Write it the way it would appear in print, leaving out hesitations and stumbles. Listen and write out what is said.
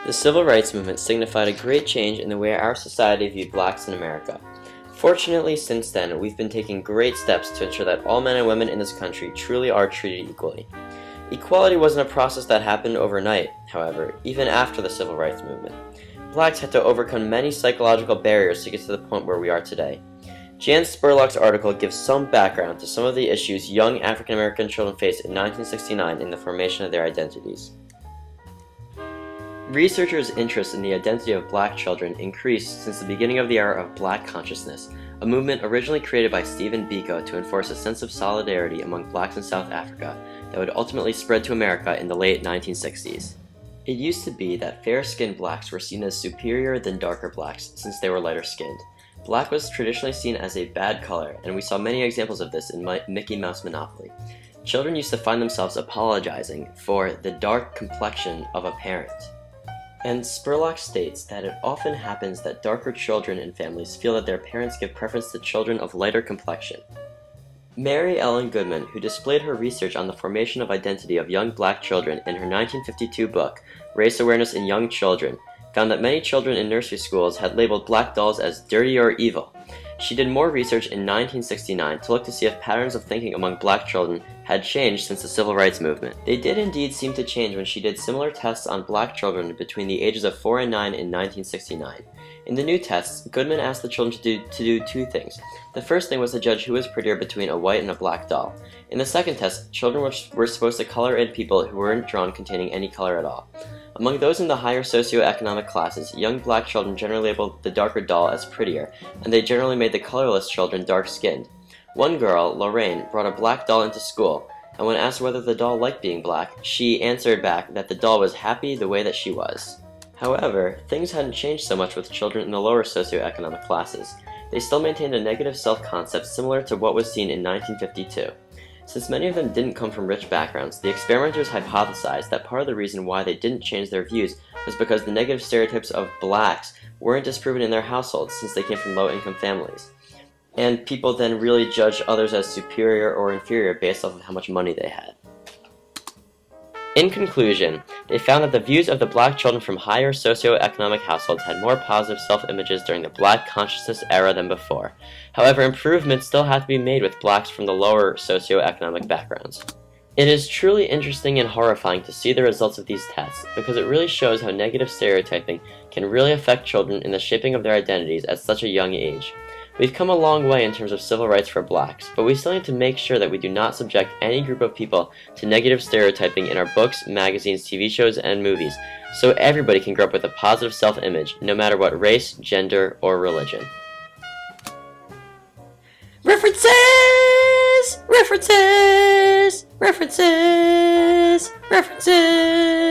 The Civil Rights Movement signified a great change in the way our society viewed blacks in America. Fortunately, since then, we've been taking great steps to ensure that all men and women in this country truly are treated equally. Equality wasn't a process that happened overnight, however, even after the Civil Rights Movement. Blacks had to overcome many psychological barriers to get to the point where we are today. Jeanne Spurlock's article gives some background to some of the issues young African American children faced in 1969 in the formation of their identities. Researchers' interest in the identity of black children increased since the beginning of the era of Black consciousness, a movement originally created by Stephen Biko to enforce a sense of solidarity among blacks in South Africa that would ultimately spread to America in the late 1960s. It used to be that fair-skinned blacks were seen as superior than darker blacks since they were lighter-skinned. Black was traditionally seen as a bad color, and we saw many examples of this in Mickey Mouse Monopoly. Children used to find themselves apologizing for the dark complexion of a parent. And Spurlock states that it often happens that darker children in families feel that their parents give preference to children of lighter complexion. Mary Ellen Goodman, who displayed her research on the formation of identity of young black children in her 1952 book, Race Awareness in Young Children, found that many children in nursery schools had labeled black dolls as dirty or evil. She did more research in 1969 to look to see if patterns of thinking among black children had changed since the Civil Rights Movement. They did indeed seem to change when she did similar tests on black children between the ages of 4 and 9 in 1969. In the new tests, Goodman asked the children to do two things. The first thing was to judge who was prettier between a white and a black doll. In the second test, children were supposed to color in people who weren't drawn containing any color at all. Among those in the higher socioeconomic classes, young black children generally labeled the darker doll as prettier, and they generally made the colorless children dark-skinned. One girl, Lorraine, brought a black doll into school, and when asked whether the doll liked being black, she answered back that the doll was happy the way that she was. However, things hadn't changed so much with children in the lower socioeconomic classes. They still maintained a negative self-concept similar to what was seen in 1952. Since many of them didn't come from rich backgrounds, the experimenters hypothesized that part of the reason why they didn't change their views was because the negative stereotypes of blacks weren't disproven in their households since they came from low-income families. And people then really judged others as superior or inferior based off of how much money they had. In conclusion, they found that the views of the black children from higher socioeconomic households had more positive self-images during the Black consciousness era than before. However, improvements still had to be made with blacks from the lower socioeconomic backgrounds. It is truly interesting and horrifying to see the results of these tests, because it really shows how negative stereotyping can really affect children in the shaping of their identities at such a young age. We've come a long way in terms of civil rights for blacks, but we still need to make sure that we do not subject any group of people to negative stereotyping in our books, magazines, TV shows, and movies, so everybody can grow up with a positive self-image, no matter what race, gender, or religion. References! References! References! References!